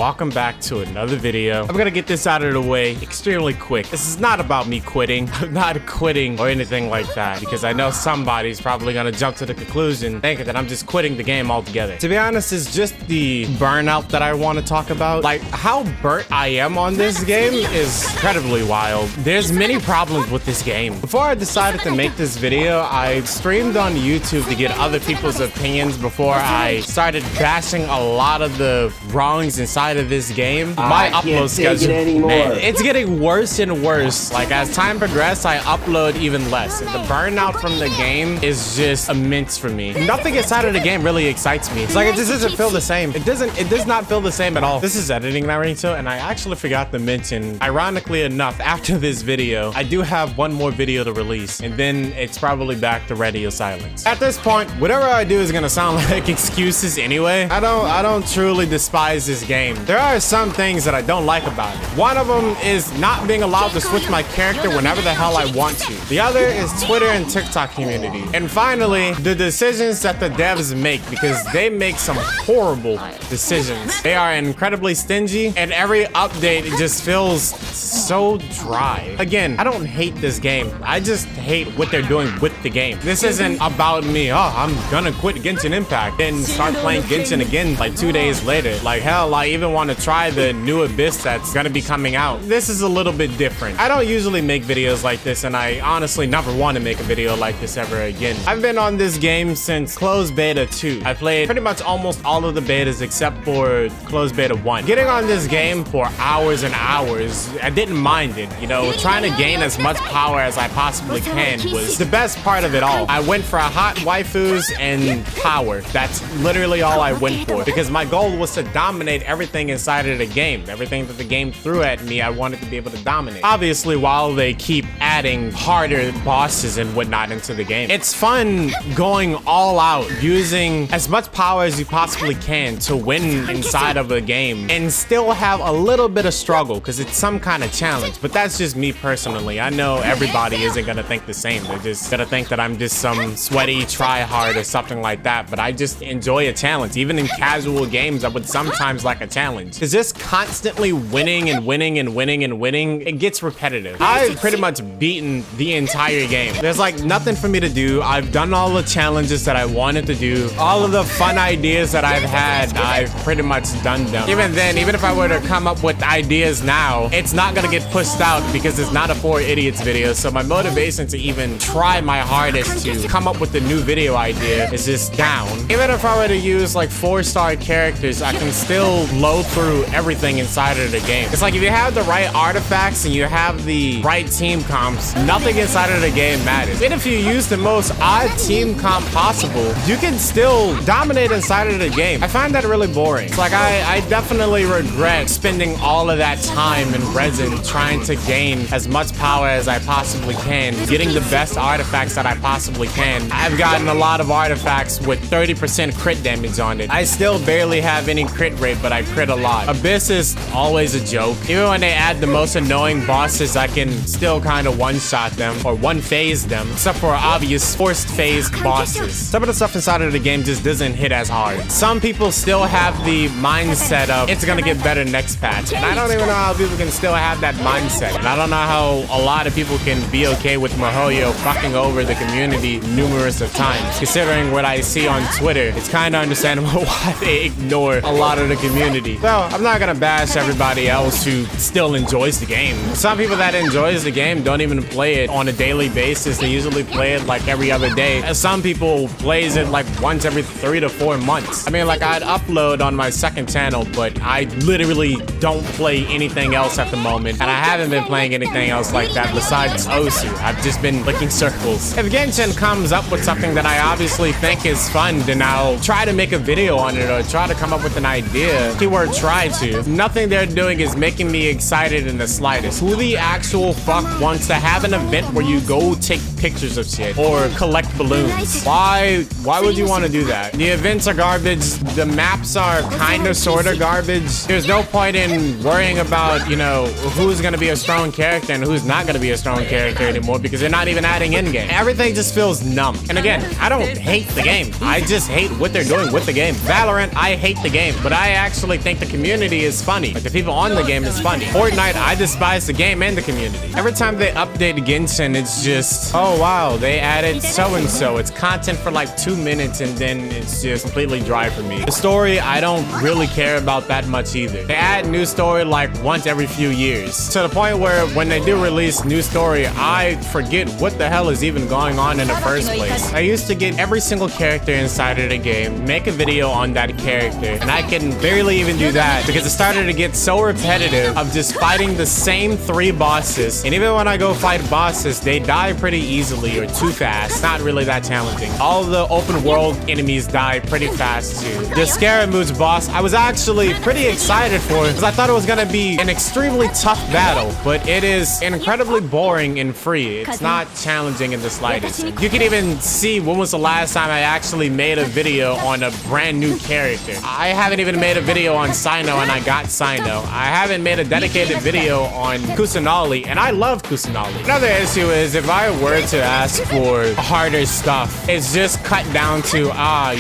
Welcome back to another video. I'm gonna get this out of the way extremely quick. This is not about me quitting. I'm not quitting or anything like that, because I know somebody's probably gonna jump to the conclusion thinking that I'm just quitting the game altogether. To be honest, it's just the burnout that I want to talk about. Like, how burnt I am on this game is incredibly wild. There's many problems with this game. Before I decided to make this video, I streamed on YouTube to get other people's opinions before I started bashing a lot of the wrongs inside of this game. My upload schedule, man, it's getting worse and worse. Like, as time progresses, I upload even less. And the burnout from the game is just immense for me. Nothing inside of the game really excites me. It's like, it just doesn't feel the same. It does not feel the same at all. This is editing Naruto, and I actually forgot to mention, ironically enough, after this video, I do have one more video to release, and then it's probably back to radio silence. At this point, whatever I do is gonna sound like excuses anyway. I don't truly despise this game. There are some things that I don't like about it. One of them is not being allowed to switch my character whenever the hell I want to. The other is Twitter and TikTok community. And finally, the decisions that the devs make, because they make some horrible decisions. They are incredibly stingy, and every update it just feels so dry. Again, I don't hate this game. I just hate what they're doing with the game. This isn't about me, oh, I'm gonna quit Genshin Impact, then start playing Genshin again like 2 days later. Like, hell, I even want to try the new Abyss that's gonna be coming out. This is a little bit different. I don't usually make videos like this, and I honestly never want to make a video like this ever again. I've been on this game since closed beta 2. I played pretty much almost all of the betas except for closed beta 1. Getting on this game for hours and hours, I didn't mind it. You know, trying to gain as much power as I possibly can was the best part of it all. I went for hot waifus and power. That's literally all I went for, because my goal was to dominate everything inside of the game. Everything that the game threw at me, I wanted to be able to dominate. Obviously, while they keep adding harder bosses and whatnot into the game. It's fun going all out, using as much power as you possibly can to win inside of a game and still have a little bit of struggle, because it's some kind of challenge. But that's just me personally. I know everybody isn't gonna think the same. They're just gonna think that I'm just some sweaty try-hard or something like that. But I just enjoy a challenge. Even in casual games, I would sometimes like a challenge. Because just constantly winning and winning and winning and winning, it gets repetitive. I've pretty much beaten the entire game. There's like nothing for me to do. I've done all the challenges that I wanted to do. All of the fun ideas that I've had, I've pretty much done them. Even then, even if I were to come up with ideas now, it's not gonna get pushed out because it's not a 4 idiots video. So my motivation to even try my hardest to come up with a new video idea is just down. Even if I were to use like 4-star characters, I can still load through everything inside of the game. It's like, if you have the right artifacts and you have the right team comps, nothing inside of the game matters. And if you use the most odd team comp possible, you can still dominate inside of the game. I find that really boring. It's like, I definitely regret spending all of that time and resin trying to gain as much power as I possibly can, getting the best artifacts that I possibly can. I've gotten a lot of artifacts with 30% crit damage on it. I still barely have any crit rate, but I crit a lot. Abyss is always a joke. Even when they add the most annoying bosses, I can still kind of one-shot them or one-phase them, except for obvious forced phase bosses. Some of the stuff inside of the game just doesn't hit as hard. Some people still have the mindset of it's gonna get better next patch, and I don't even know how people can still have that mindset. And I don't know how a lot of people can be okay with MiHoYo fucking over the community numerous of times. Considering what I see on Twitter, it's kind of understandable why they ignore a lot of the community. So I'm not gonna bash everybody else who still enjoys the game. Some people that enjoys the game don't even play it on a daily basis. They usually play it like every other day. And some people plays it like once every 3 to 4 months. I mean, like, I'd upload on my second channel, but I literally don't play anything else at the moment. And I haven't been playing anything else like that besides Osu. I've just been licking circles. If Genshin comes up with something that I obviously think is fun, then I'll try to make a video on it or try to come up with an idea. Keyword try to. Nothing they're doing is making me excited in the slightest. Who the actual fuck wants to have an event where you go take pictures of shit or collect balloons? Why would you want to do that? The events are garbage. The maps are kind of sort of garbage. There's no point in worrying about, you know, who's going to be a strong character and who's not going to be a strong character anymore, because they're not even adding in-game. Everything just feels numb. And again, I don't hate the game. I just hate what they're doing with the game. Valorant, I hate the game, but I actually think think the community is funny. Like, the people on the game is funny. Fortnite, I despise the game and the community. Every time they update Genshin, it's just, oh wow, they added so-and-so. It's content for like 2 minutes and then it's just completely dry for me. The story, I don't really care about that much either. They add new story like once every few years. To the point where when they do release new story, I forget what the hell is even going on in the first place. I used to get every single character inside of the game, make a video on that character, and I can barely even do that because it started to get so repetitive of just fighting the same 3 bosses. And even when I go fight bosses, they die pretty easily or too fast. Not really that challenging. All the open world enemies die pretty fast too. The Scaramouche boss, I was actually pretty excited for it because I thought it was gonna be an extremely tough battle, but it is incredibly boring and free. It's not challenging in the slightest. You can even see when was the last time I actually made a video on a brand new character. I haven't even made a video on Sino and I got Sino. I haven't made a dedicated video on Kusanali and I love Kusanali. Another issue is if I were to ask for harder stuff, it's just cut down to,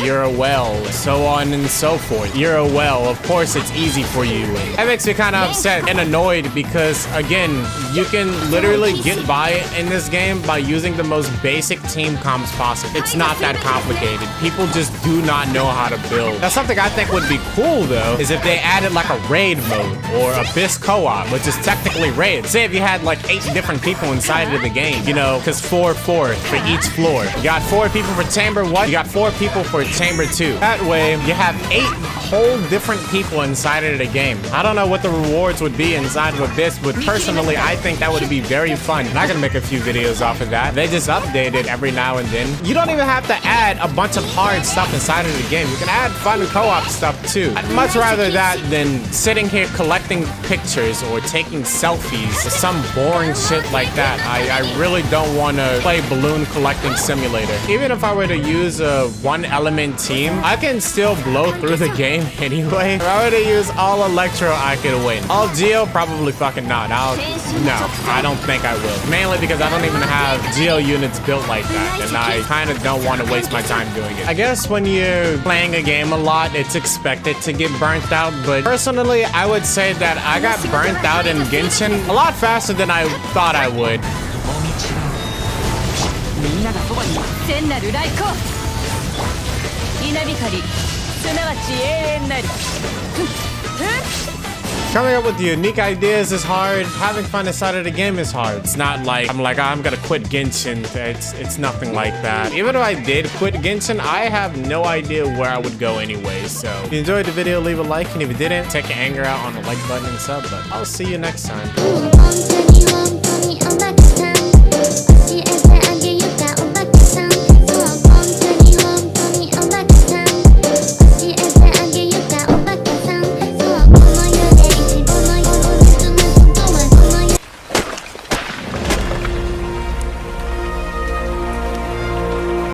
you're a whale, so on and so forth. You're a whale, of course it's easy for you. That makes me kind of upset and annoyed because, again, you can literally get by in this game by using the most basic team comps possible. It's not that complicated. People just do not know how to build. Now, something I think would be cool, though, is if they added like a raid mode or Abyss co-op, which is technically raid. Say if you had like 8 different people inside of the game, you know, because 4 for each floor. You got 4 people for chamber 1, you got 4 people for chamber 2. That way, you have 8 whole different people inside of the game. I don't know what the rewards would be inside of Abyss, but personally, I think that would be very fun. And I can make a few videos off of that. They just update it every now and then. You don't even have to add a bunch of hard stuff inside of the game. You can add fun co-op stuff too. I'd much rather that than sitting here collecting pictures or taking selfies or some boring shit like that. I really don't want to play balloon collecting simulator. Even if I were to use a 1-element team, I can still blow through the game anyway. If I were to use all Electro, I could win. All Geo, probably fucking not. No, I don't think I will. Mainly because I don't even have Geo units built like that, and I kind of don't want to waste my time doing it. I guess when you're playing a game a lot, it's expected to get burnt out, but personally, I would say that I got burnt out in Genshin a lot faster than I thought I would. Coming up with unique ideas is hard. Having fun inside of the game is hard. It's not like I'm gonna quit Genshin. It's nothing like that. Even if I did quit Genshin, I have no idea where I would go anyway. So if you enjoyed the video, leave a like, and if you didn't, take your anger out on the like button and sub button. I'll see you next time.